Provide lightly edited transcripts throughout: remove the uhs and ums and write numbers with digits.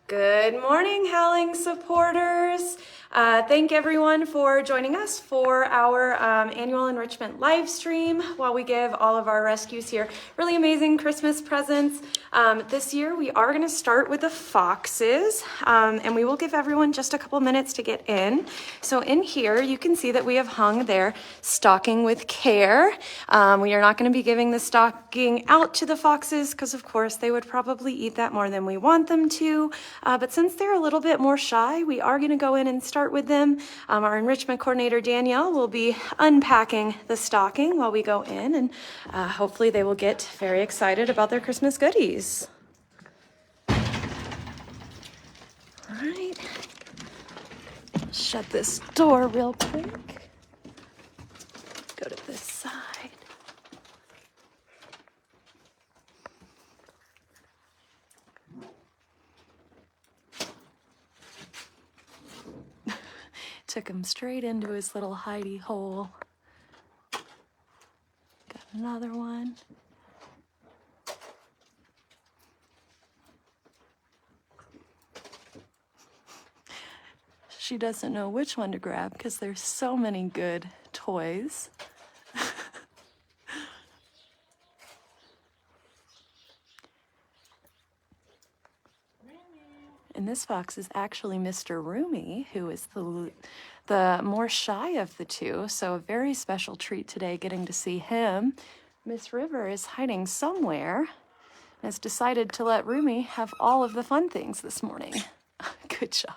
Good morning, Howling supporters. Thank everyone for joining us for our annual enrichment live stream while we give all of our rescues here really amazing Christmas presents. This year we are going to start with the foxes, and we will give everyone just a couple minutes to get in. So in here you can see that we have hung their stocking with care. We are not going to be giving the stocking out to the foxes because of course they would probably eat that more than we want them to. But since they're a little bit more shy, we are going to go in and start with them. Our enrichment coordinator, Danielle, will be unpacking the stocking while we go in, and hopefully they will get very excited about their Christmas goodies. All right. Shut this door real quick. Go to this side. Took him straight into his little hidey hole. Got another one. She doesn't know which one to grab because there's so many good toys. And this fox is actually Mr. Roomy, who is the more shy of the two, so a very special treat today getting to see him. Miss River is hiding somewhere and has decided to let Roomy have all of the fun things this morning. Good job.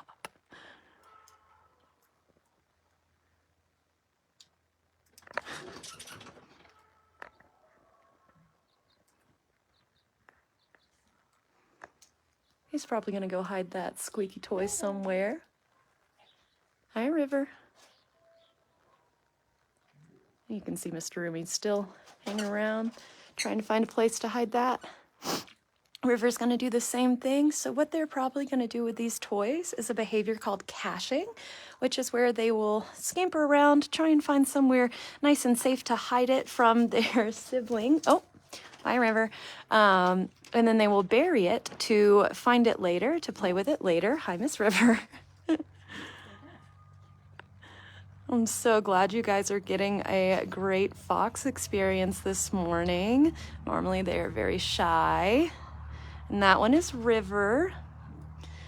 He's probably going to go hide that squeaky toy somewhere. Hi, River. You can see Mr. Roomy still hanging around, trying to find a place to hide that. River's going to do the same thing. So what they're probably going to do with these toys is a behavior called caching, which is where they will scamper around, try and find somewhere nice and safe to hide it from their sibling. Oh, hi, River. And then they will bury it to find it later, to play with it later. Hi, Miss River. I'm so glad you guys are getting a great fox experience this morning. Normally they are very shy. And that one is River.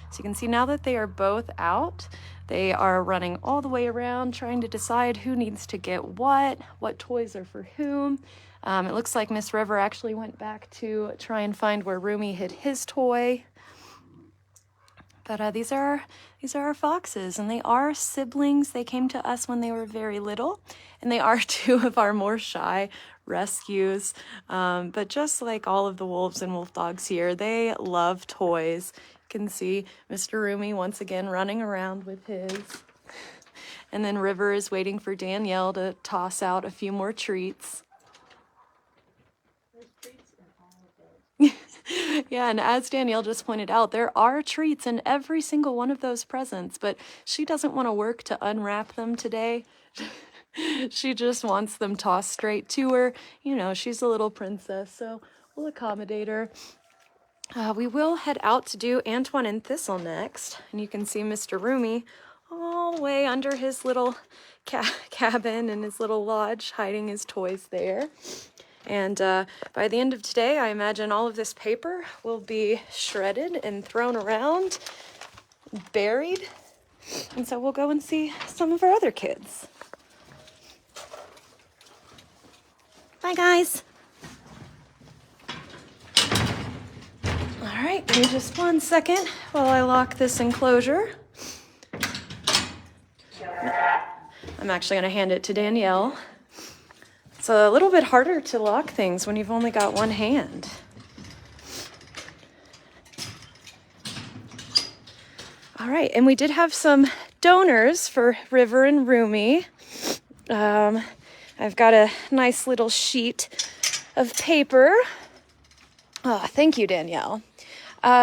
So you can see now that they are both out, they are running all the way around trying to decide who needs to get what toys are for whom. It looks like Miss River actually went back to try and find where Roomy hid his toy. But these are our foxes, and they are siblings. They came to us when they were very little, and they are two of our more shy rescues. But just like all of the wolves and wolf dogs here, they love toys. You can see Mr. Roomy once again running around with his. And then River is waiting for Danielle to toss out a few more treats. Yeah, and as Danielle just pointed out, there are treats in every single one of those presents, but she doesn't want to work to unwrap them today. She just wants them tossed straight to her. You know, she's a little princess, so we'll accommodate her. We will head out to do Antoine and Thistle next, and you can see Mr. Roomy all the way under his little cabin and his little lodge, hiding his toys there. And by the end of today, I imagine all of this paper will be shredded and thrown around, buried. And so we'll go and see some of our other kids. Bye, guys. All right, give me just 1 second while I lock this enclosure. I'm actually going to hand it to Danielle. It's a little bit harder to lock things when you've only got one hand. All right, and we did have some donors for River and Roomy. I've got a nice little sheet of paper. Oh, thank you, Danielle.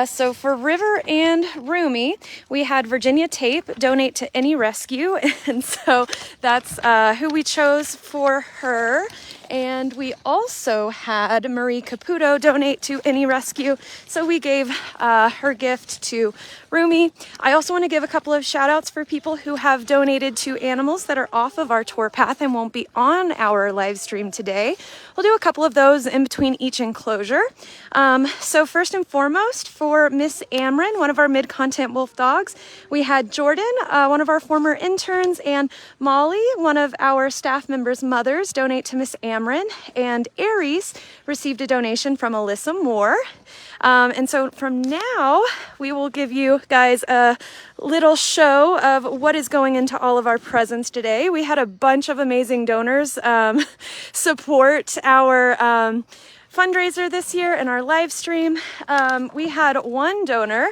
So for River and Roomy, we had Virginia Tape donate to any rescue. And so that's who we chose for her. And we also had Marie Caputo donate to Any Rescue, so we gave her gift to Rumi. I also want to give a couple of shout outs for people who have donated to animals that are off of our tour path and won't be on our live stream today. We'll do a couple of those in between each enclosure. So first and foremost, for Miss Amron, one of our mid-content wolf dogs, we had Jordan, one of our former interns, and Molly, one of our staff members' mothers, donate to Miss Amron, and Aries received a donation from Alyssa Moore. And so from now, we will give you guys a little show of what is going into all of our presents today. We had a bunch of amazing donors support our fundraiser this year in our live stream. We had one donor,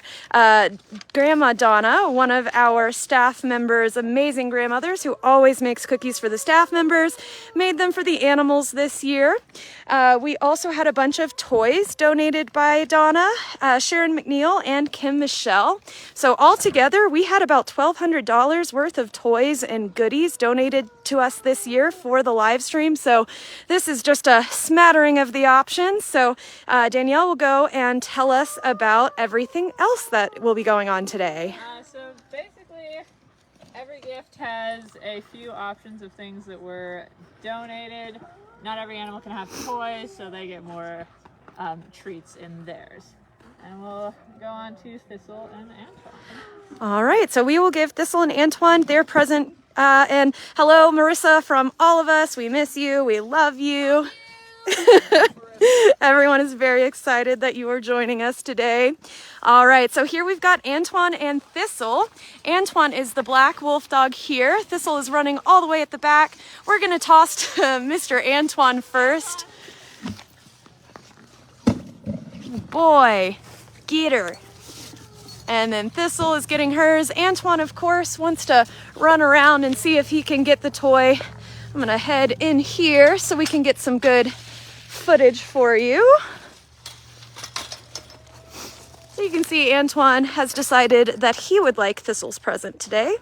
Grandma Donna, one of our staff members' amazing grandmothers who always makes cookies for the staff members, made them for the animals this year. We also had a bunch of toys donated by Donna, Sharon McNeil, and Kim Michelle. So altogether, we had about $1,200 worth of toys and goodies donated to us this year for the live stream. So this is just a smattering of the options. So Danielle will go and tell us about everything else that will be going on today. So basically, every gift has a few options of things that were donated. Not every animal can have toys, so they get more treats in theirs. And we'll go on to Thistle and Antoine. All right, so we will give Thistle and Antoine their present. And hello, Marissa, from all of us. We miss you. We love you. Everyone is very excited that you are joining us today. All right, so here we've got Antoine and Thistle. Antoine is the black wolf dog here. Thistle is running all the way at the back. We're going to toss to Mr. Antoine first. Boy, get her. And then Thistle is getting hers. Antoine, of course, wants to run around and see if he can get the toy. I'm going to head in here so we can get some good footage for you. So you can see Antoine has decided that he would like Thistle's present today.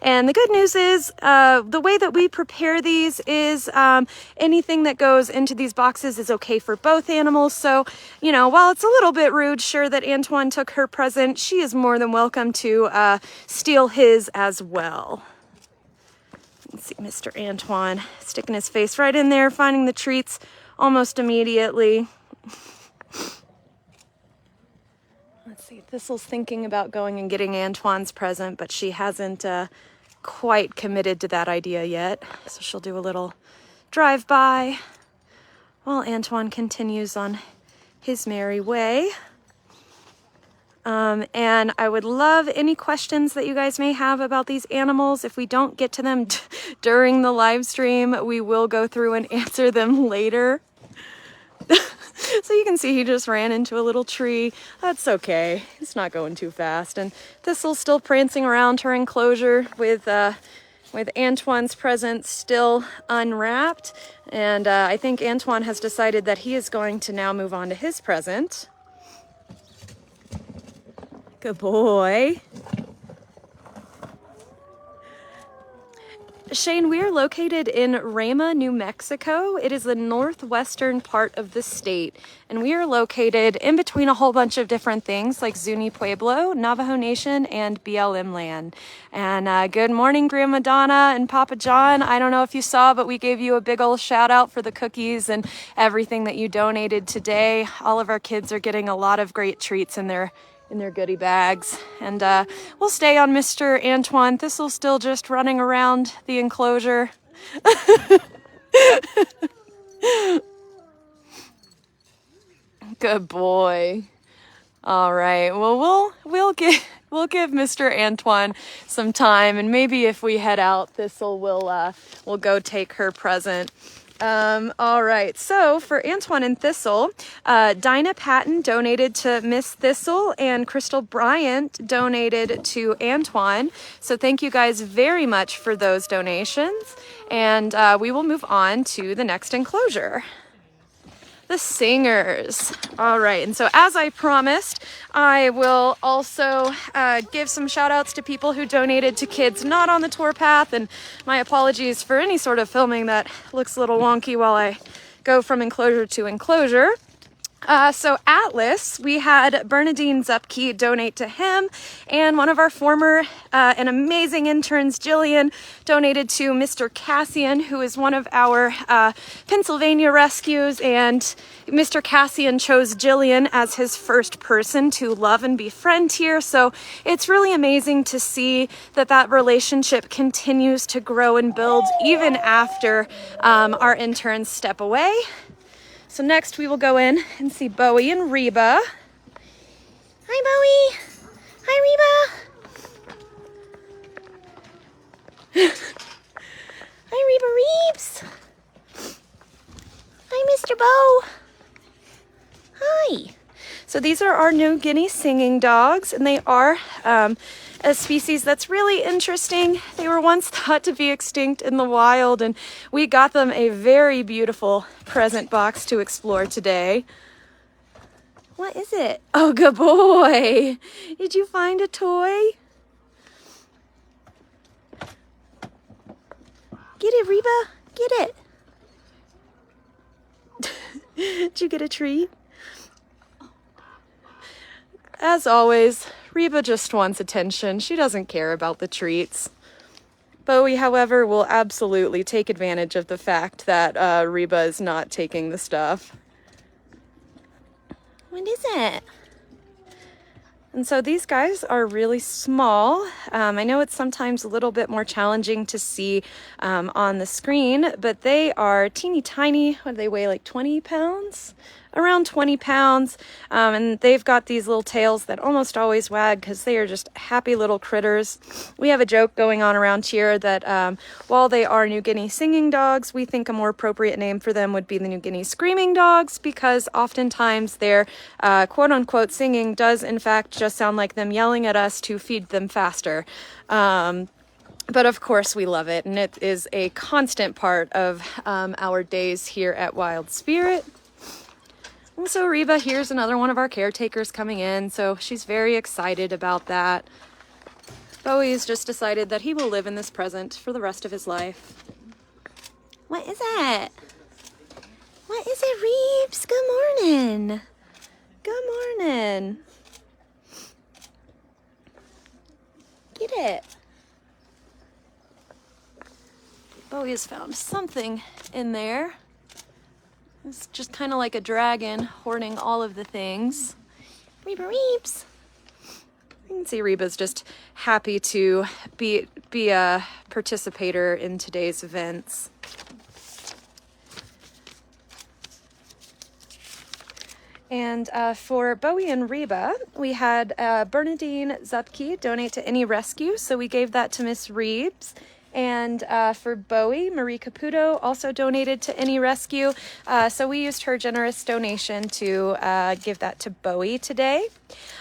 And the good news is the way that we prepare these is anything that goes into these boxes is okay for both animals. So, you know, while it's a little bit rude, sure, that Antoine took her present, she is more than welcome to steal his as well. Let's see, Mr. Antoine sticking his face right in there, finding the treats almost immediately. Let's see, Thistle's thinking about going and getting Antoine's present, but she hasn't quite committed to that idea yet. So she'll do a little drive-by while Antoine continues on his merry way. And I would love any questions that you guys may have about these animals. If we don't get to them during the live stream, we will go through and answer them later. So you can see he just ran into a little tree. That's okay. It's not going too fast. And Thistle's still prancing around her enclosure with Antoine's present still unwrapped. And I think Antoine has decided that he is going to now move on to his present. Good boy. Shane, we are located in Rama, New Mexico. It is the northwestern part of the state, and we are located in between a whole bunch of different things like Zuni Pueblo, Navajo Nation, and BLM land. And good morning, Grandma Donna and Papa John. I don't know if you saw, but we gave you a big old shout out for the cookies and everything that you donated today. All of our kids are getting a lot of great treats in their goodie bags. And we'll stay on Mr. Antoine. Thistle's still just running around the enclosure. Good boy. All right. Well, we'll give Mr. Antoine some time, and maybe if we head out, Thistle will go take her present. All right, so for Antoine and Thistle, Dinah Patton donated to Miss Thistle, and Crystal Bryant donated to Antoine. So thank you guys very much for those donations, and we will move on to the next enclosure. the singers. All right, and so as I promised, I will also give some shout outs to people who donated to kids not on the tour path, and my apologies for any sort of filming that looks a little wonky while I go from enclosure to enclosure. So Atlas, we had Bernadine Zupke donate to him, and one of our former and amazing interns, Jillian, donated to Mr. Cassian, who is one of our Pennsylvania rescues, and Mr. Cassian chose Jillian as his first person to love and befriend here, so it's really amazing to see that that relationship continues to grow and build even after our interns step away. So next we will go in and see Bowie and Reba. Hi, Bowie. Hi, Reba. Hi, Reba Reeves. Hi, Mr. Bow. Hi. So these are our New Guinea singing dogs, and they are a species that's really interesting. They were once thought to be extinct in the wild, and we got them a very beautiful present box to explore today. What is it? Oh, good boy. Did you find a toy? Get it, Reba. Get it. Did you get a treat? As always, Reba just wants attention. She doesn't care about the treats. Bowie, however, will absolutely take advantage of the fact that Reba is not taking the stuff. What is it? And so these guys are really small. I know it's sometimes a little bit more challenging to see on the screen, but they are teeny tiny. What do they weigh, like 20 pounds? Around 20 pounds, and they've got these little tails that almost always wag because they are just happy little critters. We have a joke going on around here that while they are New Guinea singing dogs, we think a more appropriate name for them would be the New Guinea screaming dogs, because oftentimes their quote-unquote singing does in fact just sound like them yelling at us to feed them faster. But of course we love it, and it is a constant part of our days here at Wild Spirit. And so Reba, here's another one of our caretakers coming in, so she's very excited about that. Bowie's just decided that he will live in this present for the rest of his life. What is it? What is it, Reeves? Good morning. Good morning. Get it. Bowie has found something in there. It's just kind of like a dragon hoarding all of the things. Reba Reeps. You can see Reba's just happy to be a participator in today's events. And for Bowie and Reba, we had Bernadine Zupke donate to Any Rescue, so we gave that to Miss Reeves. And for Bowie, Marie Caputo also donated to Any Rescue, so we used her generous donation to give that to Bowie today.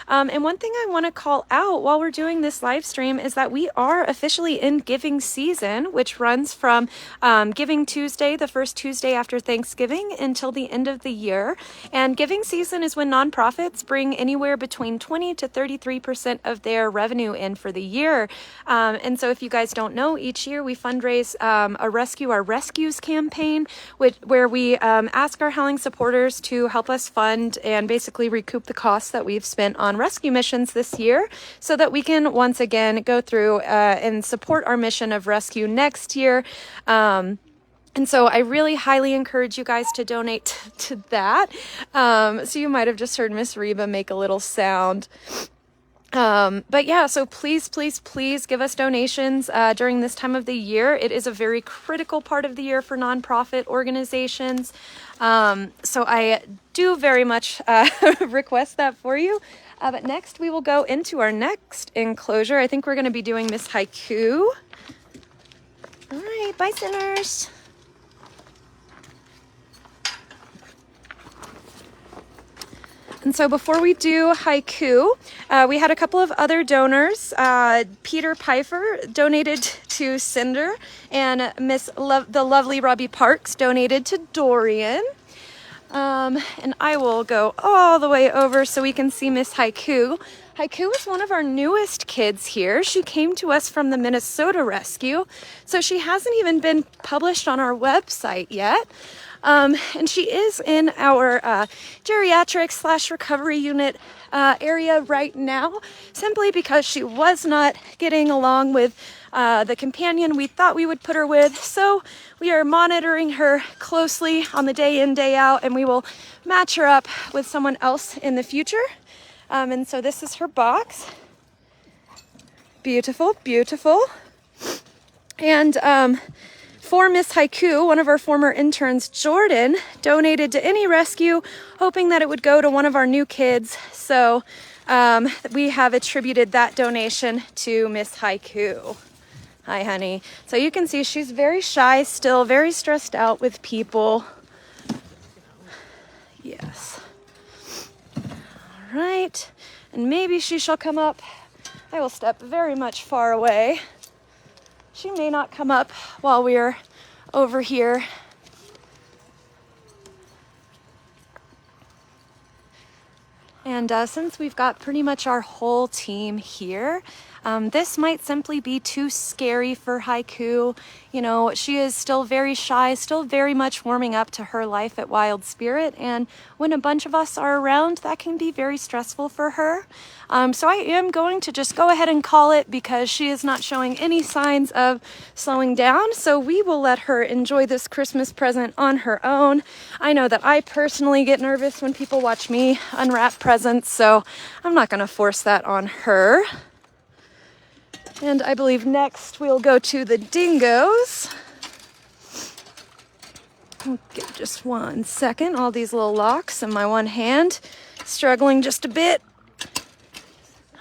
And one thing I want to call out while we're doing this live stream is that we are officially in giving season, which runs from Giving Tuesday, the first Tuesday after Thanksgiving, until the end of the year. And giving season is when nonprofits bring anywhere between 20 to 33% of their revenue in for the year. And so if you guys don't know, each year we fundraise a Rescue Our Rescues campaign, where we ask our Howling supporters to help us fund and basically recoup the costs that we've spent on rescue missions this year, so that we can once again go through and support our mission of rescue next year. And so I really highly encourage you guys to donate to that. So you might have just heard Miss Reba make a little sound. But yeah, so please give us donations during this time of the year. It is a very critical part of the year for nonprofit organizations. So I do very much request that for you. But next we will go into our next enclosure. I think we're going to be doing Miss Haiku. All right, bye, sinners. And so before we do haiku, we had a couple of other donors. Peter Pfeiffer donated to Cinder, and the lovely Robbie Parks donated to Dorian. And I will go all the way over so we can see Miss Haiku. Haiku is one of our newest kids here. She came to us from the Minnesota Rescue, so she hasn't even been published on our website yet. And she is in our geriatric / recovery unit area right now, simply because she was not getting along with the companion we thought we would put her with. So we are monitoring her closely on the day in, day out, and we will match her up with someone else in the future. And so this is her box. Beautiful, beautiful. And for Miss Haiku, one of our former interns, Jordan, donated to Any Rescue, hoping that it would go to one of our new kids. So we have attributed that donation to Miss Haiku. Hi, honey. So you can see she's very shy still, very stressed out with people. Yes. All right. And maybe she shall come up. I will step very much far away. She may not come up while we're over here. And since we've got pretty much our whole team here, this might simply be too scary for Haiku. You know, she is still very shy, still very much warming up to her life at Wild Spirit. And when a bunch of us are around, that can be very stressful for her. So I am going to just go ahead and call it because she is not showing any signs of slowing down. So we will let her enjoy this Christmas present on her own. I know that I personally get nervous when people watch me unwrap presents, so I'm not going to force that on her. And I believe next we'll go to the dingoes. Give just 1 second. All these little locks in my one hand, struggling just a bit.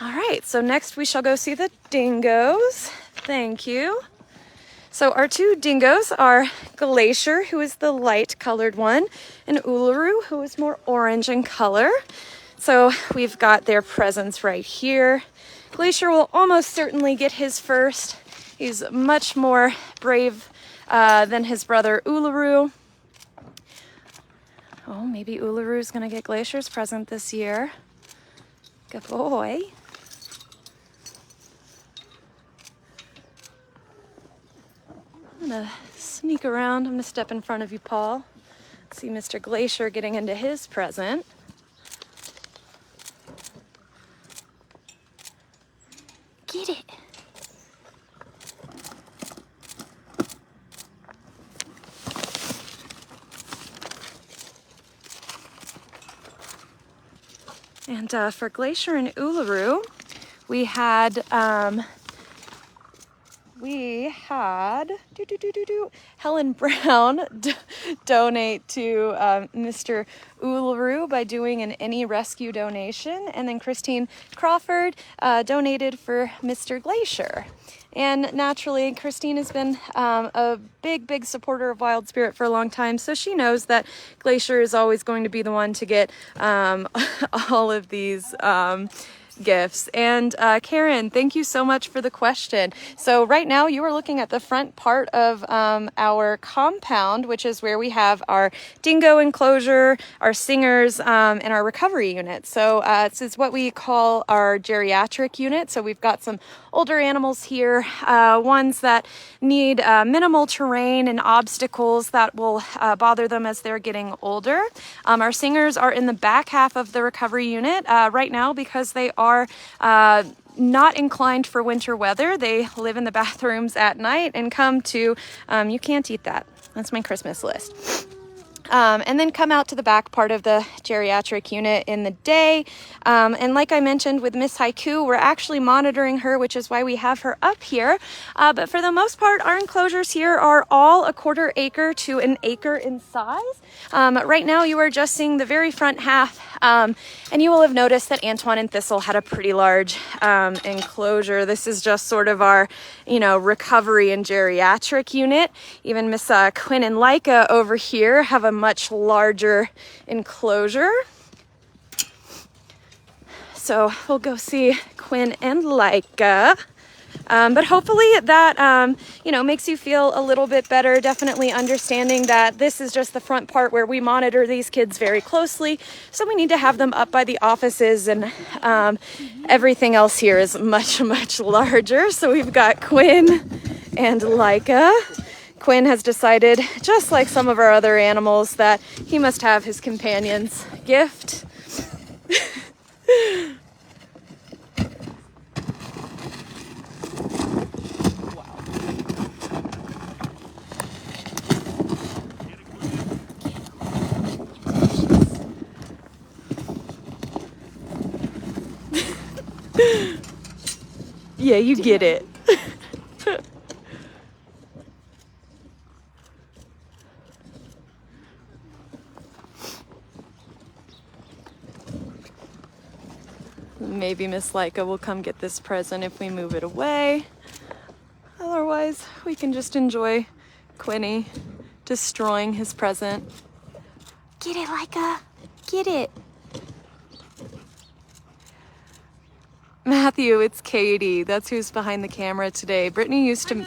All right, so next we shall go see the dingoes. Thank you. So our two dingoes are Glacier, who is the light colored one, and Uluru, who is more orange in color. So we've got their presents right here. Glacier will almost certainly get his first. He's much more brave than his brother Uluru. Oh, maybe Uluru's gonna get Glacier's present this year. Good boy. I'm gonna sneak around. I'm gonna step in front of you, Paul. See Mr. Glacier getting into his present. Get it. And for Glacier and Uluru, we had Helen Brown donate to Mr. Uluru by doing an Any Rescue donation, and then Christine Crawford donated for Mr. Glacier. And naturally, Christine has been a big supporter of Wild Spirit for a long time, so she knows that Glacier is always going to be the one to get all of these gifts. And Karen, thank you so much for the question. So right now you are looking at the front part of our compound, which is where we have our dingo enclosure, our singers, and our recovery unit. So this is what we call our geriatric unit. So we've got some older animals here, ones that need minimal terrain and obstacles that will bother them as they're getting older. Our singers are in the back half of the recovery unit right now because they are not inclined for winter weather. They live in the bathrooms at night and come to, you can't eat that. That's my Christmas list. And then come out to the back part of the geriatric unit in the day. And like I mentioned with Miss Haiku, we're actually monitoring her, which is why we have her up here. But for the most part, our enclosures here are all a 1/4 acre to an acre in size. Right now, you are just seeing the very front half. And you will have noticed that Antoine and Thistle had a pretty large enclosure. This is just sort of our, recovery and geriatric unit. Even Miss Quinn and Leica over here have a much larger enclosure. So we'll go see Quinn and Leica. But hopefully that, you know, makes you feel a little bit better, definitely understanding that this is just the front part where we monitor these kids very closely. So we need to have them up by the offices, and everything else here is much, much larger. So we've got Quinn and Leica. Quinn has decided, just like some of our other animals, that he must have his companion's gift. Yeah, you get it. Maybe Miss Leica will come get this present if we move it away. Otherwise, we can just enjoy Quinny destroying his present. Get it, Leica. Get it. Matthew, it's Katie. That's who's behind the camera today. Brittany used to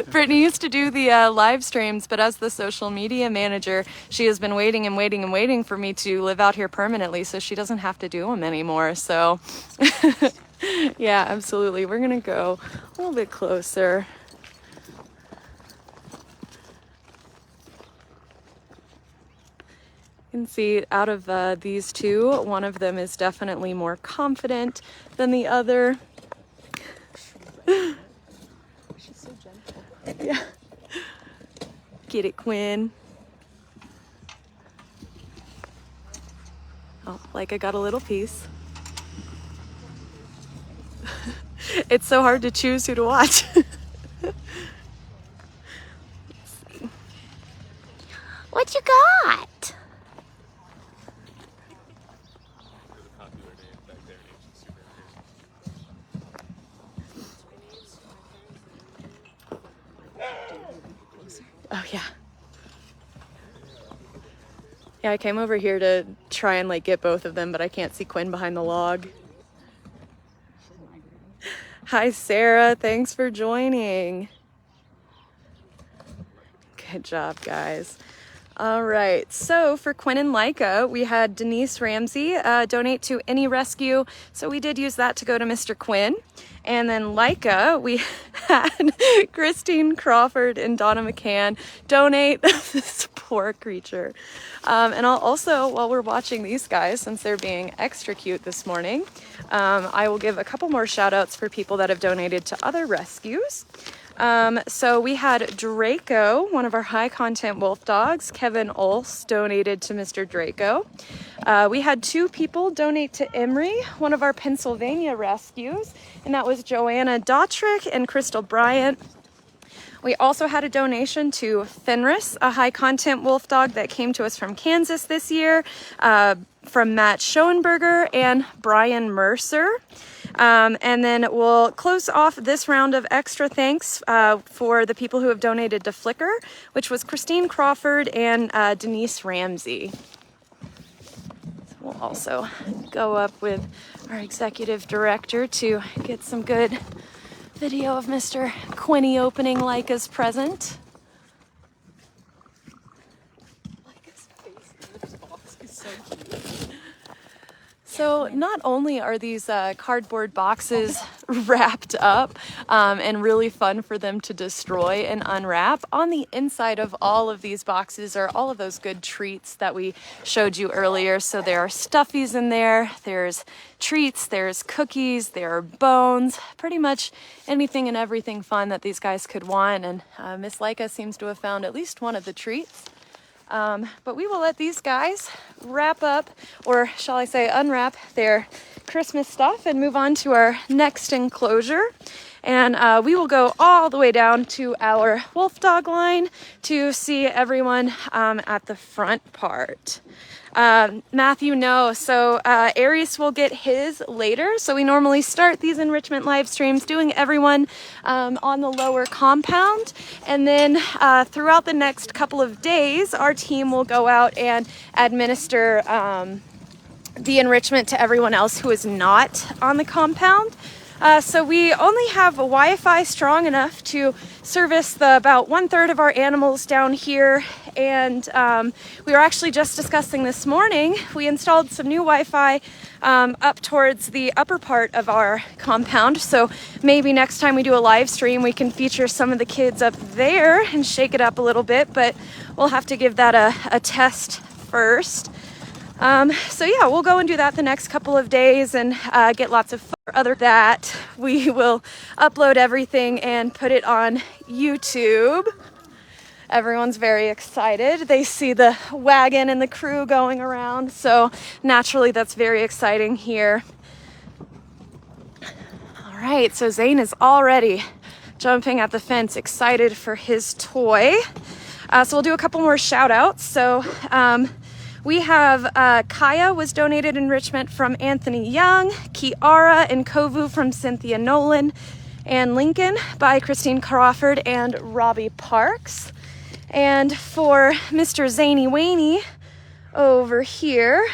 Brittany used to do the live streams, but as the social media manager, she has been waiting and waiting and waiting for me to live out here permanently, so she doesn't have to do them anymore. So yeah, absolutely. We're gonna go a little bit closer. You can see out of these two, one of them is definitely more confident than the other. She's so gentle. Yeah. Get it, Quinn. Oh, like I got a little piece. It's so hard to choose who to watch. What you got? Oh yeah. Yeah, I came over here to try and like get both of them, but I can't see Quinn behind the log. Hi Sarah, thanks for joining. Good job, guys. All right, so for Quinn and Leica, we had Denise Ramsey donate to Any Rescue. So we did use that to go to Mr. Quinn. And then Leica, we had Christine Crawford and Donna McCann donate this poor creature. And I'll also, while we're watching these guys, since they're being extra cute this morning, I will give a couple more shout outs for people that have donated to other rescues. So we had Draco, one of our high content wolf dogs. Kevin Olse donated to Mr. Draco. We had two people donate to Emery, one of our Pennsylvania rescues, and that was Joanna Dotrick and Crystal Bryant. We also had a donation to Fenris, a high content wolf dog that came to us from Kansas this year, from Matt Schoenberger and Brian Mercer. And then we'll close off this round of extra thanks for the people who have donated to Flickr, which was Christine Crawford and Denise Ramsey. So we'll also go up with our executive director to get some good video of Mr. Quinny opening Leica's present. Leica's face in this box is so cute. So not only are these cardboard boxes wrapped up and really fun for them to destroy and unwrap, on the inside of all of these boxes are all of those good treats that we showed you earlier. So there are stuffies in there, there's treats, there's cookies, there are bones, pretty much anything and everything fun that these guys could want. And Miss Leica seems to have found at least one of the treats. But we will let these guys wrap up, or shall I say unwrap, their Christmas stuff and move on to our next enclosure. And we will go all the way down to our wolf dog line to see everyone at the front part. Matthew, no. So Aries will get his later. So we normally start these enrichment live streams doing everyone on the lower compound. And then throughout the next couple of days, our team will go out and administer the enrichment to everyone else who is not on the compound. So we only have Wi-Fi strong enough to service the about 1/3 of our animals down here. And we were actually just discussing this morning, we installed some new Wi-Fi up towards the upper part of our compound. So maybe next time we do a live stream, we can feature some of the kids up there and shake it up a little bit, but we'll have to give that a test first. So yeah, we'll go and do that the next couple of days and get lots of fun. Other than that, we will upload everything and put it on YouTube. Everyone's very excited. They see the wagon and the crew going around, so naturally that's very exciting here. All right, so Zane is already jumping at the fence, excited for his toy. So we'll do a couple more shout outs. So we have Kaya was donated enrichment from Anthony Young, Kiara and Kovu from Cynthia Nolan, and Lincoln by Christine Crawford and Robbie Parks. And for Mr. Zany Waney over here,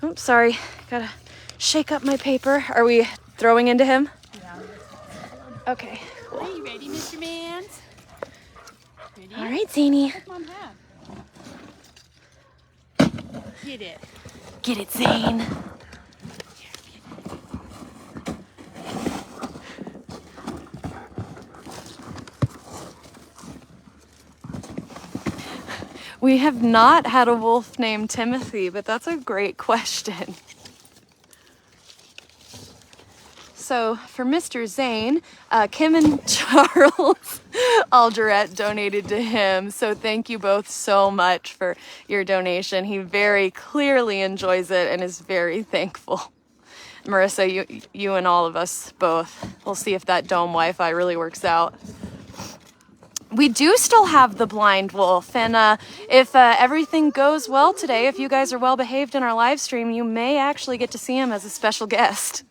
oops, sorry, gotta shake up my paper. Are we throwing into him? Yeah. Okay. Cool. Are you ready, Mr. Mans? Ready? All right, Zany. What's Mom have? Get it. Get it, Zane. We have not had a wolf named Timothy, but that's a great question. So for Mr. Zane, Kim and Charles Alderette donated to him. So thank you both so much for your donation. He very clearly enjoys it and is very thankful. Marissa, you and all of us both. We'll see if that dome Wi-Fi really works out. We do still have the blind wolf, and if everything goes well today, if you guys are well behaved in our live stream, you may actually get to see him as a special guest.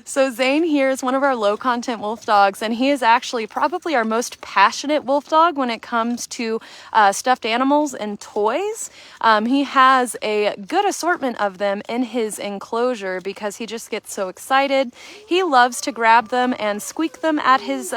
So Zane here is one of our low content wolf dogs, and he is actually probably our most passionate wolf dog when it comes to stuffed animals and toys. He has a good assortment of them in his enclosure because he just gets so excited. He loves to grab them and squeak them at his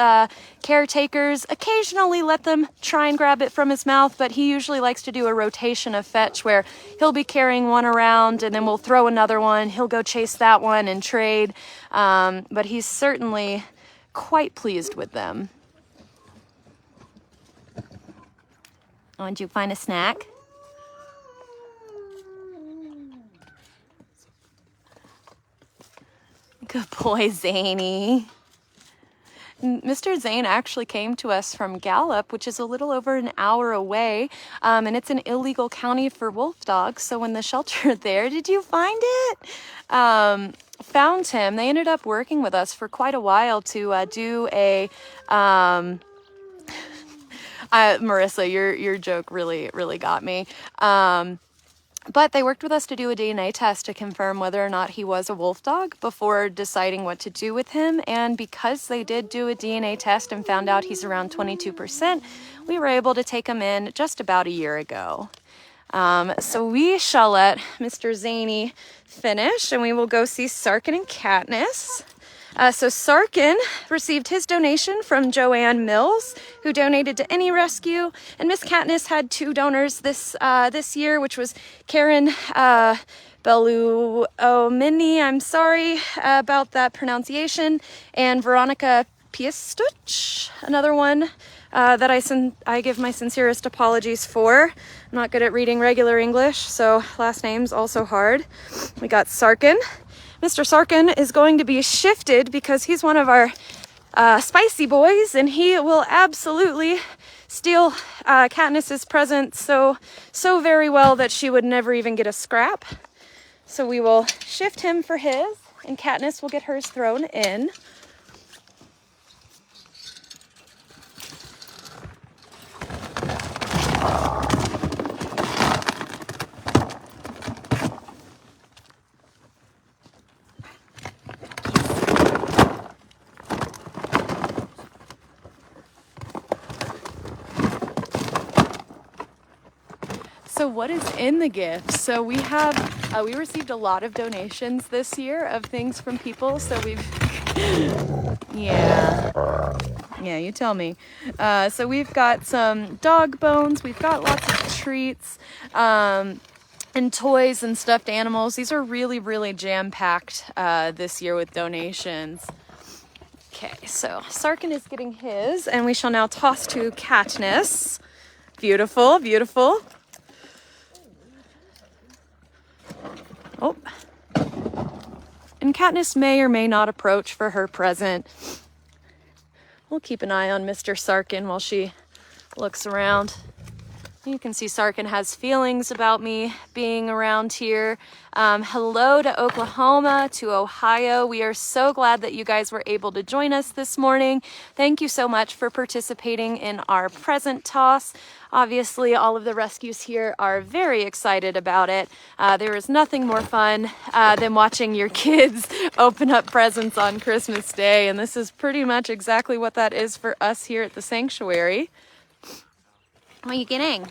caretakers, occasionally let them try and grab it from his mouth, but he usually likes to do a rotation of fetch where he'll be carrying one around and then we'll throw another one. He'll go chase that one and trade. But he's certainly quite pleased with them. Oh, did you find a snack? Good boy, Zany. Mr. Zane actually came to us from Gallup, which is a little over an hour away, and it's an illegal county for wolf dogs. So when the shelter there, did you find it? Found him. They ended up working with us for quite a while to do a Marissa, your joke really got me. But they worked with us to do a DNA test to confirm whether or not he was a wolf dog before deciding what to do with him. And because they did do a DNA test and found out he's around 22%, we were able to take him in just about a year ago. So we shall let Mr. Zany finish and we will go see Sarkin and Katniss. So Sarkin received his donation from Joanne Mills, who donated to Any Rescue, and Miss Katniss had 2 donors this year, which was Karen Belluomini, I'm sorry about that pronunciation, and Veronica Piestuch, another one that I give my sincerest apologies for. I'm not good at reading regular English, so last name's also hard. We got Sarkin. Mr. Sarkin is going to be shifted because he's one of our spicy boys, and he will absolutely steal Katniss's present so very well that she would never even get a scrap. So we will shift him for his, and Katniss will get hers thrown in. So what is in the gift? So we have We received a lot of donations this year of things from people, so we've yeah, you tell me. So we've got some dog bones, we've got lots of treats, and toys and stuffed animals. These are really, really jam-packed this year with donations. Okay, so Sarkin is getting his, and we shall now toss to Katniss. Beautiful, beautiful. Oh. And Katniss may or may not approach for her present. We'll keep an eye on Mr. Sarkin while she looks around. You can see Sarkin has feelings about me being around here. Hello to Oklahoma, to Ohio. We are so glad that you guys were able to join us this morning. Thank you so much for participating in our present toss. Obviously, all of the rescues here are very excited about it. There is nothing more fun than watching your kids open up presents on Christmas Day, and this is pretty much exactly what that is for us here at the sanctuary. What are you getting?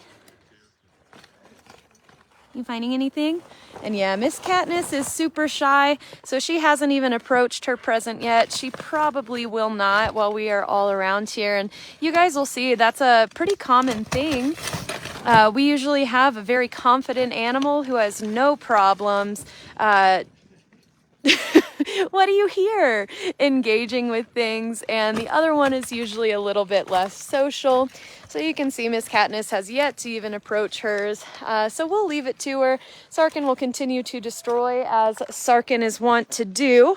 You finding anything? And yeah, Miss Katniss is super shy, so she hasn't even approached her present yet. She probably will not while we are all around here. And you guys will see that's a pretty common thing. We usually have a very confident animal who has no problems what do you hear? Engaging with things, and the other one is usually a little bit less social. So you can see Miss Katniss has yet to even approach hers. So we'll leave it to her. Sarkin will continue to destroy as Sarkin is wont to do.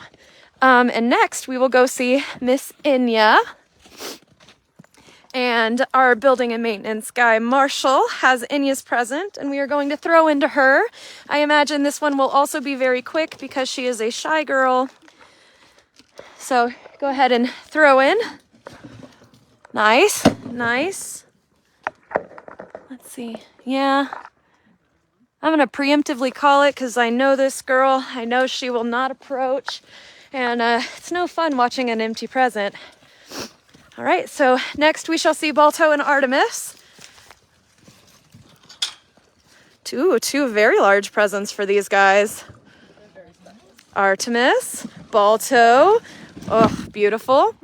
And next we will go see Miss Inya. And our building and maintenance guy, Marshall, has Inya's present, and we are going to throw into her. I imagine this one will also be very quick because she is a shy girl. So go ahead and throw in. Nice, nice. Let's see. Yeah. I'm going to preemptively call it because I know this girl. I know she will not approach. And it's no fun watching an empty present. All right, so next we shall see Balto and Artemis. Two very large presents for these guys. Artemis, Balto, oh, beautiful.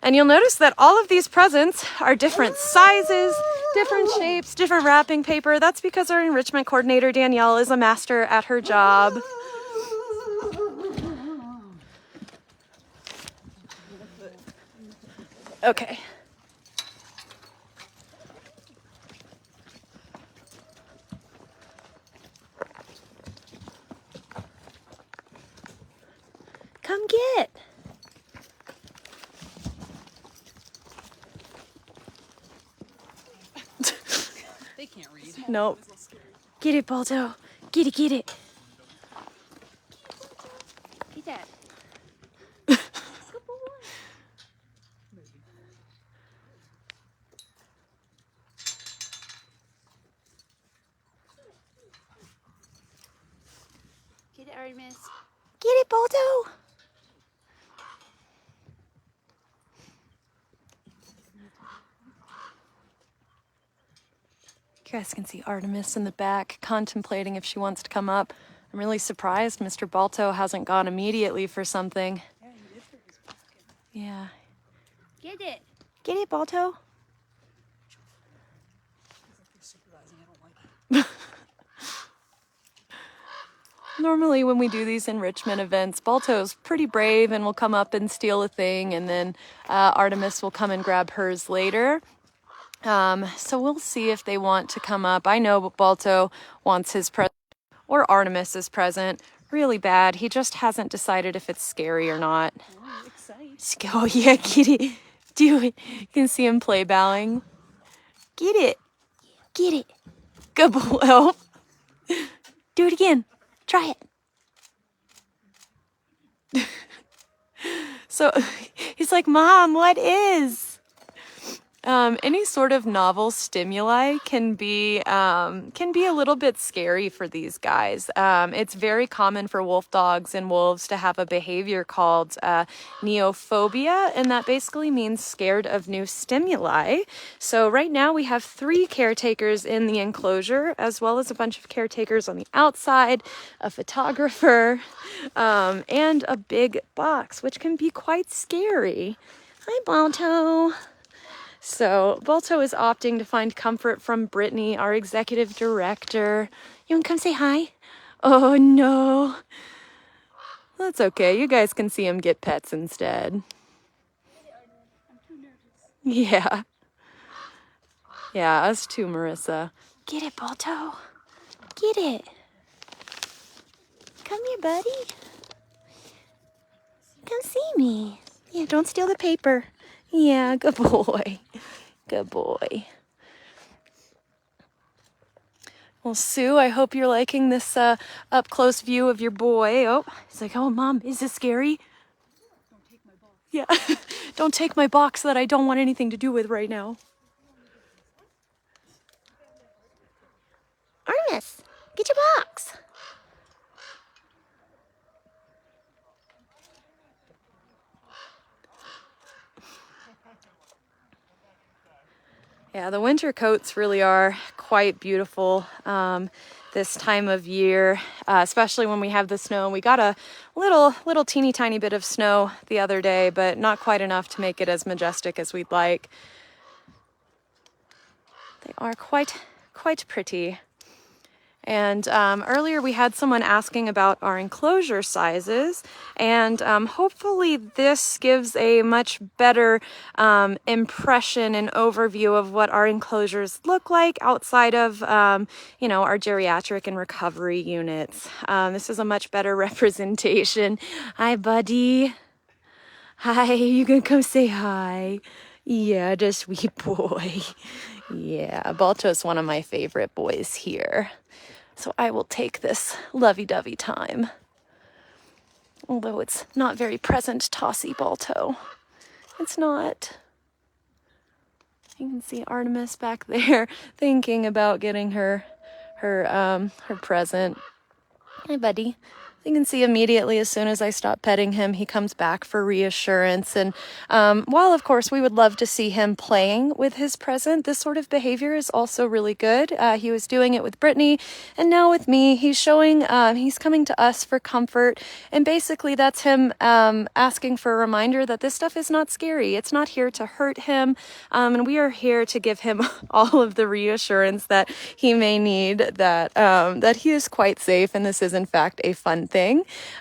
And you'll notice that all of these presents are different sizes, different shapes, different wrapping paper. That's because our enrichment coordinator, Danielle, is a master at her job. Okay. Come get. They can't read. Nope. Get it, Balto. Get it, get it. Get that. Get it, Artemis. Get it, Balto. You guys can see Artemis in the back contemplating if she wants to come up. I'm really surprised Mr. Balto hasn't gone immediately for something. Yeah, he did for his basket. Yeah. Get it. Get it, Balto. He's supervising. I don't like it. Normally when we do these enrichment events, Balto's pretty brave and will come up and steal a thing, and then Artemis will come and grab hers later. So we'll see if they want to come up. I know Balto wants his present, or Artemis's present, really bad. He just hasn't decided if it's scary or not. Oh, excited. Oh yeah, get it. Do it. You can see him play bowing. Get it. Get it. Good boy. Oh. Do it again. Try it. So he's like, Mom, what is? Any sort of novel stimuli can be a little bit scary for these guys. It's very common for wolf dogs and wolves to have a behavior called neophobia, and that basically means scared of new stimuli. So right now we have 3 caretakers in the enclosure, as well as a bunch of caretakers on the outside, a photographer, and a big box, which can be quite scary. Hi, Balto. So Balto is opting to find comfort from Brittany, our executive director. You want to come say hi? Oh, no. That's okay. You guys can see him get pets instead. Yeah. Yeah, us too, Marissa. Get it, Balto. Get it. Come here, buddy. Come see me. Yeah, don't steal the paper. Yeah, good boy. Good boy. Well, Sue, I hope you're liking this up-close view of your boy. Oh, he's like, oh, Mom, is this scary? Don't take my box. Yeah, don't take my box that I don't want anything to do with right now. Artemis, get your box. Yeah, the winter coats really are quite beautiful this time of year, especially when we have the snow. We got a little teeny tiny bit of snow the other day, but not quite enough to make it as majestic as we'd like. They are quite pretty. And earlier we had someone asking about our enclosure sizes, and hopefully this gives a much better impression and overview of what our enclosures look like outside of, you know, our geriatric and recovery units. This is a much better representation. Hi, buddy. Hi, you gonna come say hi? Yeah, the sweet boy. Yeah, Balto's one of my favorite boys here. So I will take this lovey-dovey time. Although it's not very present, tossy Balto. It's not. You can see Artemis back there thinking about getting her present. Hi, buddy. You can see immediately as soon as I stop petting him, he comes back for reassurance. And while, of course, we would love to see him playing with his present, this sort of behavior is also really good. He was doing it with Brittany, and now with me, he's showing, he's coming to us for comfort. And basically, that's him asking for a reminder that this stuff is not scary. It's not here to hurt him. And we are here to give him all of the reassurance that he may need, that he is quite safe, and this is, in fact, a fun thing.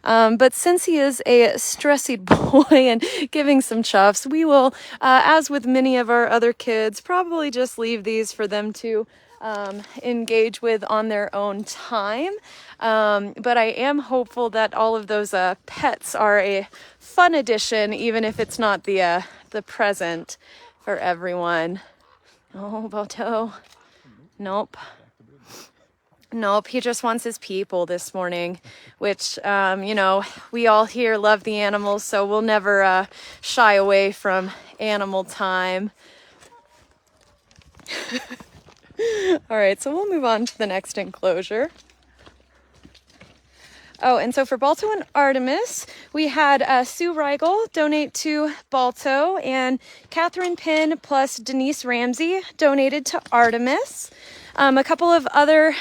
But since he is a stressy boy and giving some chuffs, we will, as with many of our other kids, probably just leave these for them to engage with on their own time. But I am hopeful that all of those pets are a fun addition, even if it's not the present for everyone. Oh, Balto. Nope. Nope, he just wants his people this morning, which, you know, we all here love the animals, so we'll never shy away from animal time. All right, so we'll move on to the next enclosure. Oh, and so for Balto and Artemis, we had Sue Reigel donate to Balto, and Catherine Pinn plus Denise Ramsey donated to Artemis. A couple of other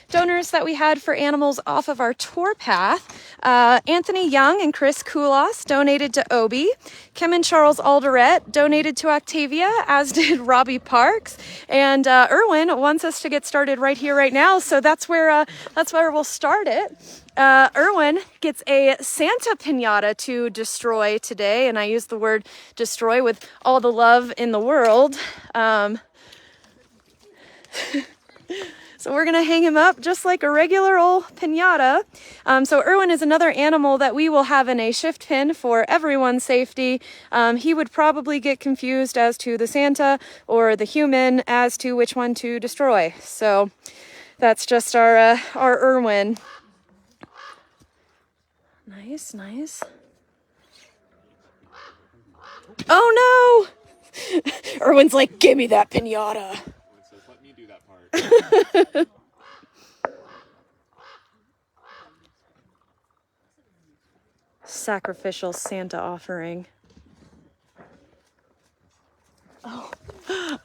donors that we had for animals off of our tour path. Anthony Young and Chris Koulos donated to Obi. Kim and Charles Alderette donated to Octavia, as did Robbie Parks. And Erwin wants us to get started right here, right now. So that's where we'll start it. Erwin gets a Santa piñata to destroy today, and I use the word destroy with all the love in the world. So we're gonna hang him up just like a regular old piñata. So Erwin is another animal that we will have in a shift pin for everyone's safety. He would probably get confused as to the Santa or the human as to which one to destroy. So that's just our Erwin. Nice, nice. Oh Erwin's like, give me that pinata. It says, let me do that part. Sacrificial Santa offering. Oh,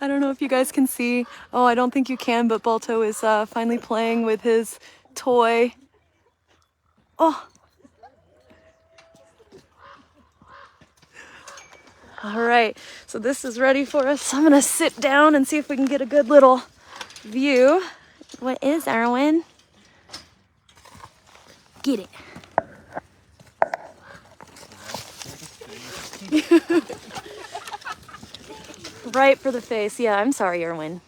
I don't know if you guys can see. Oh, I don't think you can, but Balto is finally playing with his toy. Oh. All right, so this is ready for us. I'm gonna sit down and see if we can get a good little view. What is Erwin? Get it. Right for the face. Yeah, I'm sorry, Erwin.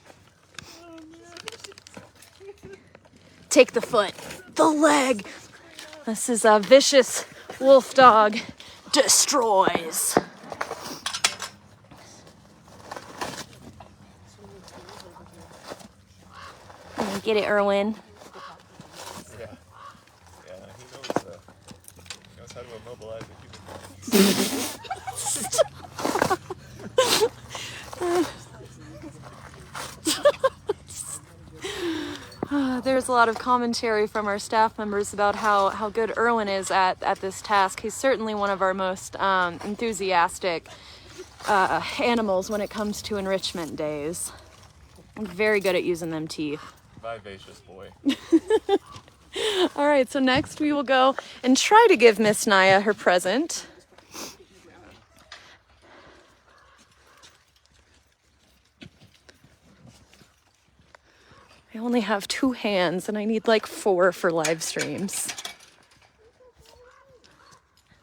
Take the foot, the leg. This is a vicious wolf dog. Destroys. Get it, Erwin. Yeah, he knows how to immobilize a human. There's a lot of commentary from our staff members about how good Erwin is at this task. He's certainly one of our most enthusiastic animals when it comes to enrichment days. I'm very good at using them teeth. Vivacious boy. All right, so next we will go and try to give Miss Naya her present. I only have 2 hands and I need like 4 for live streams.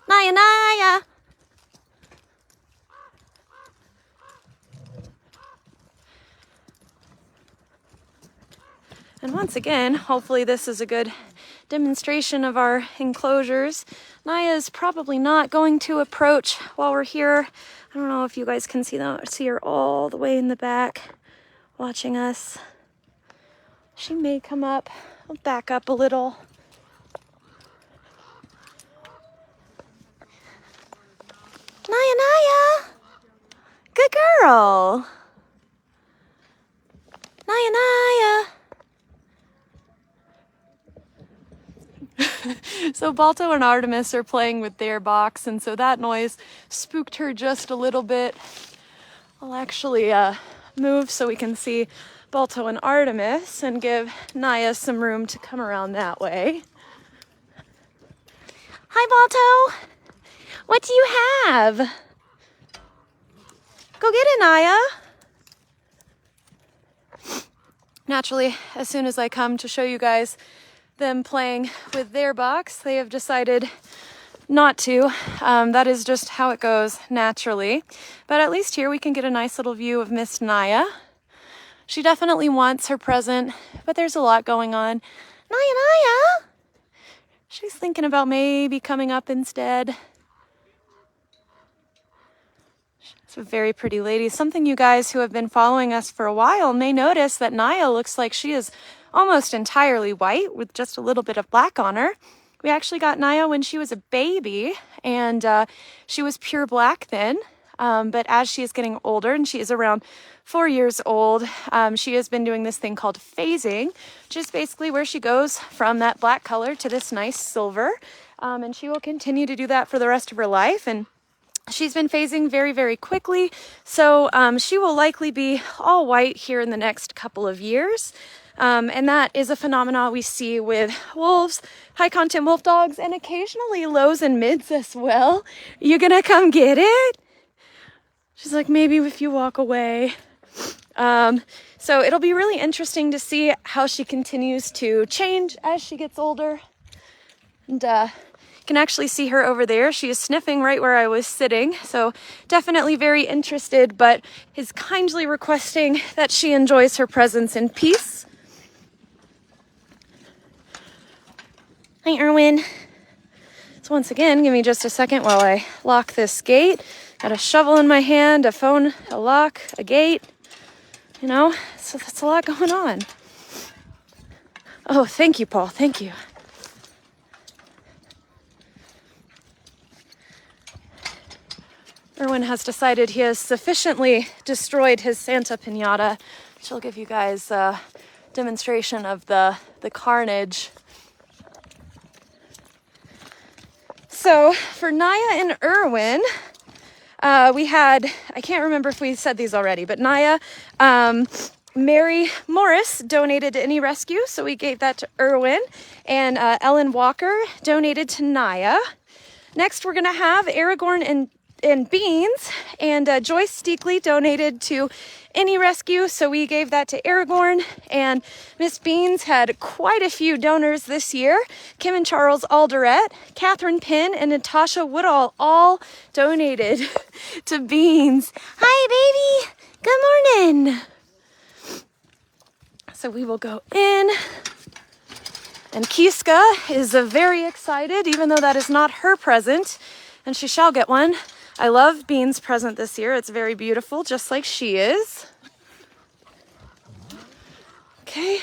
Naya, Naya! And once again, hopefully this is a good demonstration of our enclosures. Naya is probably not going to approach while we're here. I don't know if you guys can see her all the way in the back watching us. She may come up. I'll back up a little. Naya, Naya! Good girl! Naya, Naya! So Balto and Artemis are playing with their box, and so that noise spooked her just a little bit. I'll actually move so we can see Balto and Artemis and give Naya some room to come around that way. Hi, Balto. What do you have? Go get it, Naya. Naturally, as soon as I come to show you guys them playing with their box, they have decided not to. That is just how it goes naturally. But at least here we can get a nice little view of Miss Naya. She definitely wants her present, but there's a lot going on. Naya, Naya! She's thinking about maybe coming up instead. She's a very pretty lady. Something you guys who have been following us for a while may notice that Naya looks like she is almost entirely white with just a little bit of black on her. We actually got Naya when she was a baby, and she was pure black then. But as she is getting older, and she is around 4 years old, she has been doing this thing called phasing, which is basically where she goes from that black color to this nice silver. And she will continue to do that for the rest of her life. And she's been phasing very, very quickly. So she will likely be all white here in the next couple of years. And that is a phenomenon we see with wolves, high content wolf dogs, and occasionally lows and mids as well. You gonna come get it? She's like, maybe if you walk away. So it'll be really interesting to see how she continues to change as she gets older. And you can actually see her over there. She is sniffing right where I was sitting. So definitely very interested, but is kindly requesting that she enjoys her presence in peace. Hi, Erwin. So once again, give me just a second while I lock this gate. Got a shovel in my hand, a phone, a lock, a gate. You know, so that's a lot going on. Oh, thank you, Paul. Thank you. Erwin has decided he has sufficiently destroyed his Santa pinata, which will give you guys a demonstration of the carnage. So for Naya and Erwin, we had, I can't remember if we said these already, but Naya, Mary Morris donated to Any Rescue, so we gave that to Erwin, and Ellen Walker donated to Naya. Next, we're gonna have Aragorn and Beans, and Joyce Steakley donated to Any Rescue, so we gave that to Aragorn, and Miss Beans had quite a few donors this year. Kim and Charles Alderette, Catherine Pinn, and Natasha Woodall all donated to Beans. Hi, baby. Good morning. So we will go in, and Kiska is very excited, even though that is not her present, and she shall get one. I love Beans' present this year. It's very beautiful, just like she is. Okay.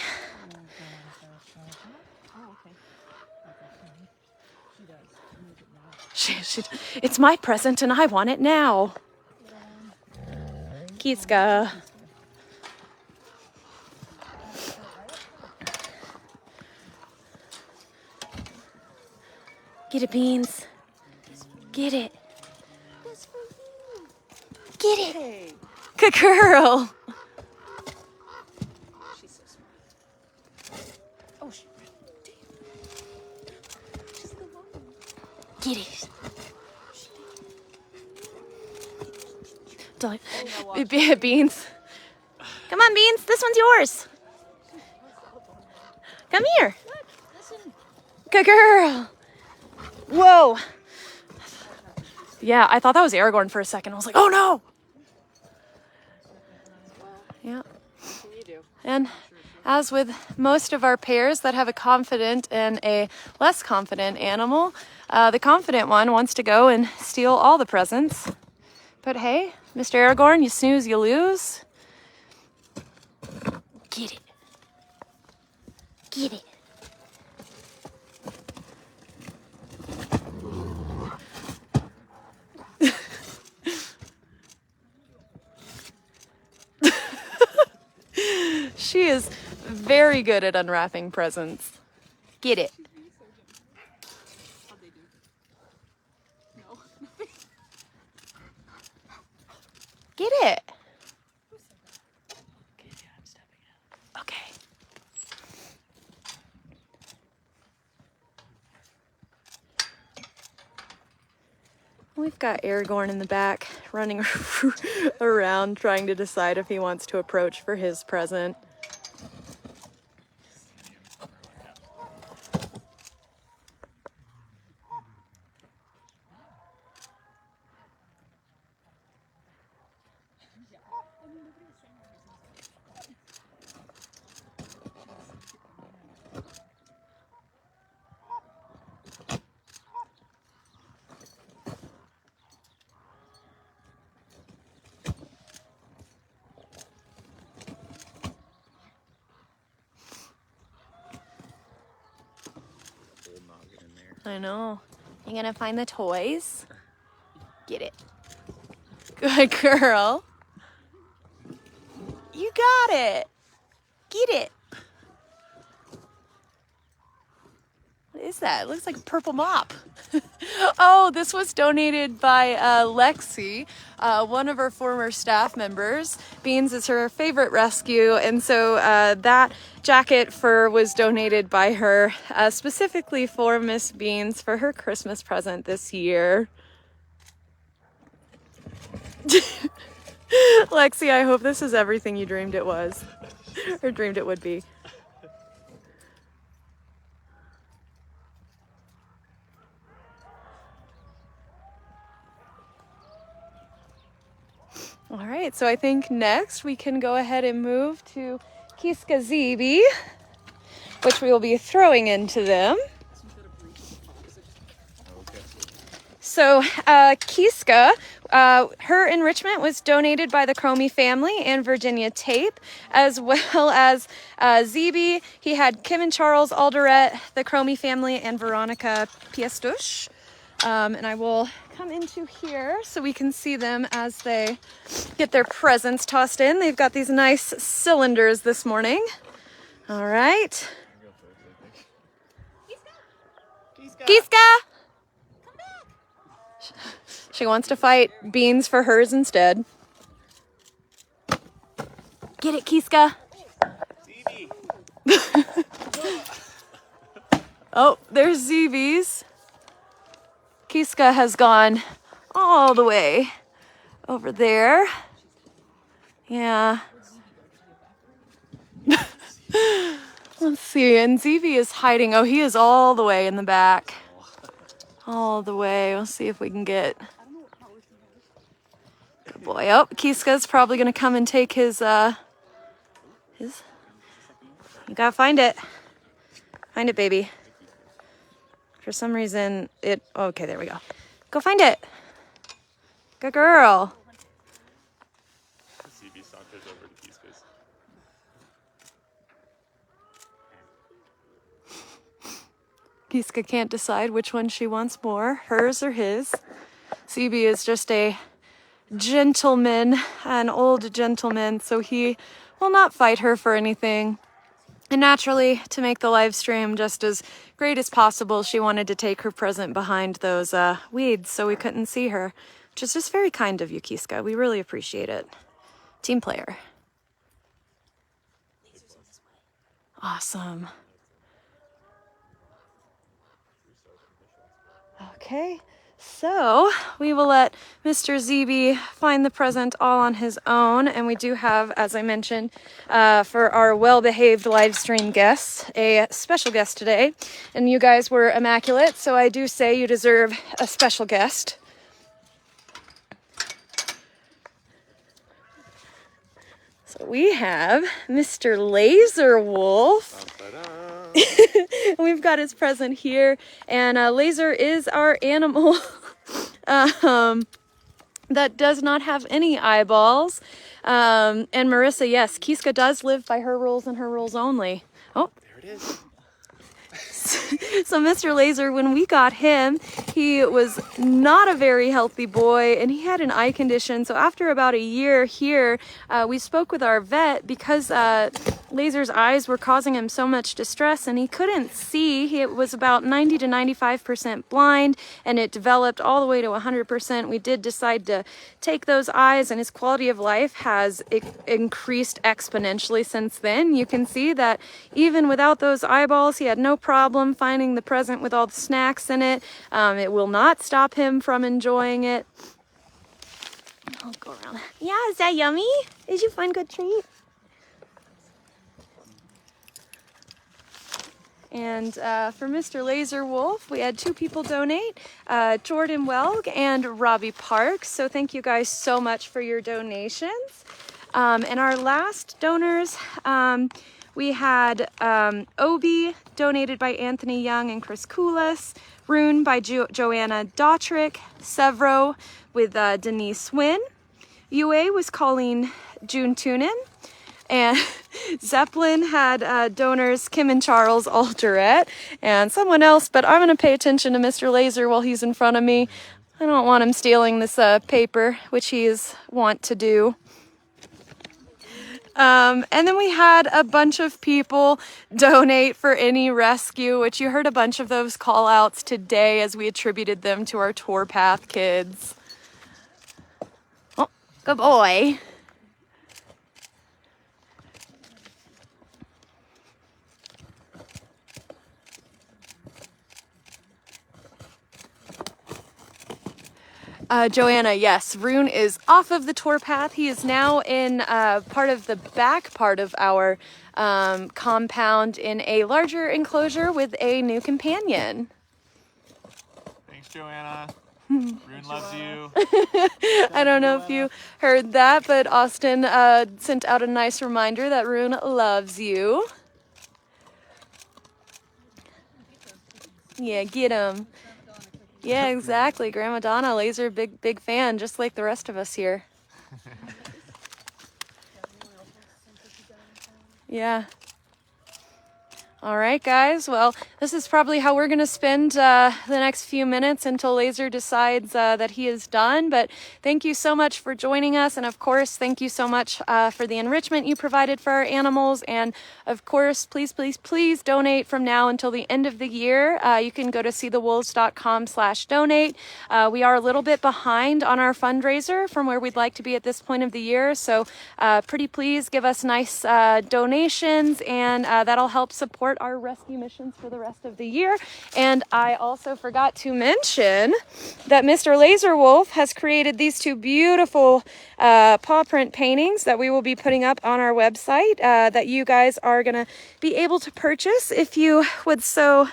It's my present and I want it now. Kiska. Get it, Beans. Get it. Get it. Good girl. She's so smart. Oh, she ran. Damn. She's the one. Get it. Beans. Come on, Beans. This one's yours. Come here. Listen. Good girl. Whoa. Yeah, I thought that was Aragorn for a second. I was like, oh no. Yeah. What can you do? And as with most of our pairs that have a confident and a less confident animal, the confident one wants to go and steal all the presents. But hey, Mr. Aragorn, you snooze, you lose. Get it. Get it. She is very good at unwrapping presents. Get it. How'd they do? No. Get it. Okay. We've got Aragorn in the back running around trying to decide if he wants to approach for his present. I know. You gonna find the toys? Get it. Good girl. You got it. Get it. What is that? It looks like a purple mop. Oh, this was donated by Lexi, one of our former staff members. Beans is her favorite rescue, and so that jacket fur was donated by her specifically for Miss Beans for her Christmas present this year. Lexi, I hope this is everything you dreamed it was, or dreamed it would be. All right, so I think next we can go ahead and move to Kiska Zibi, which we will be throwing into them. So Kiska, her enrichment was donated by the Cromie family and Virginia Tape, as well as Zibi. He had Kim and Charles Alderette, the Cromie family, and Veronica Piastush. And I will come into here so we can see them as they get their presents tossed in. They've got these nice cylinders this morning. All right. Kiska! She wants to fight beans for hers instead. Get it, Kiska. Oh, there's ZB's. Kiska has gone all the way over there. Yeah. Let's see, and ZB is hiding. Oh, he is all the way in the back. All the way. We'll see if we can get... Good boy. Oh, Kiska's probably going to come and take his... You gotta find it. Find it, baby. For some reason, it... Okay, there we go. Go find it. Good girl. CB saunters over to Kiska's. Kiska can't decide which one she wants more, hers or his. CB is just a gentleman, an old gentleman, so he will not fight her for anything. And naturally, to make the live stream just as great as possible, she wanted to take her present behind those weeds so we couldn't see her, which is just very kind of you, Kiska. We really appreciate it. Team player. Awesome. Okay, so we will let Mr. ZB find the present all on his own, and we do have, as I mentioned, for our well-behaved live stream guests, a special guest today, and you guys were immaculate, so I do say you deserve a special guest. So we have Mr. Laser Wolf. We've got his present here, and Laser is our animal that does not have any eyeballs. And Marissa, yes, Kiska does live by her rules and her rules only. Oh, There it is. So Mr. Laser, when we got him, he was not a very healthy boy and he had an eye condition. So after about a year here, we spoke with our vet because Laser's eyes were causing him so much distress and he couldn't see. He was about 90 to 95% blind and it developed all the way to 100%. We did decide to take those eyes and his quality of life has increased exponentially since then. You can see that even without those eyeballs, he had no problem finding the present with all the snacks in it. It will not stop him from enjoying it. I'll go around. Yeah, is that yummy? Did you find a good treat? And for Mr. Laser Wolf, we had 2 people donate, Jordan Welg and Robbie Parks. So thank you guys so much for your donations. And our last donors, we had Obi, donated by Anthony Young and Chris Koulis, Rune by Joanna Dautrick, Severo with Denise Wynn, UA was Colleen June Tunin, and Zeppelin had donors Kim and Charles Alderette, and someone else, but I'm going to pay attention to Mr. Laser while he's in front of me. I don't want him stealing this paper, which he is wont to do. And then we had a bunch of people donate for any rescue, which you heard a bunch of those call outs today as we attributed them to our tour path kids. Oh, good boy. Joanna, yes, Rune is off of the tour path. He is now in part of the back part of our compound in a larger enclosure with a new companion. Thanks, Joanna. Rune loves you. I don't know if you heard that, but Austin sent out a nice reminder that Rune loves you. Yeah, get him. Yeah, exactly. Grandma Donna, Laser, big fan, just like the rest of us here. Yeah. All right, guys. Well, this is probably how we're going to spend the next few minutes until Laser decides that he is done. But thank you so much for joining us. And of course, thank you so much for the enrichment you provided for our animals. And of course, please, please, please donate from now until the end of the year. You can go to seethewolves.com/donate. We are a little bit behind on our fundraiser from where we'd like to be at this point of the year. So pretty please give us nice donations, and that'll help support our rescue missions for the rest of the year. And I also forgot to mention that Mr. Laser Wolf has created these two beautiful paw print paintings that we will be putting up on our website that you guys are going to be able to purchase if you would so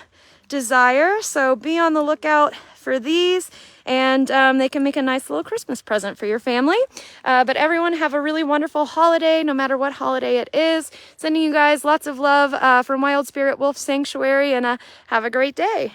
desire. So be on the lookout for these, and they can make a nice little Christmas present for your family. But everyone have a really wonderful holiday, no matter what holiday it is. Sending you guys lots of love from Wild Spirit Wolf Sanctuary, and have a great day.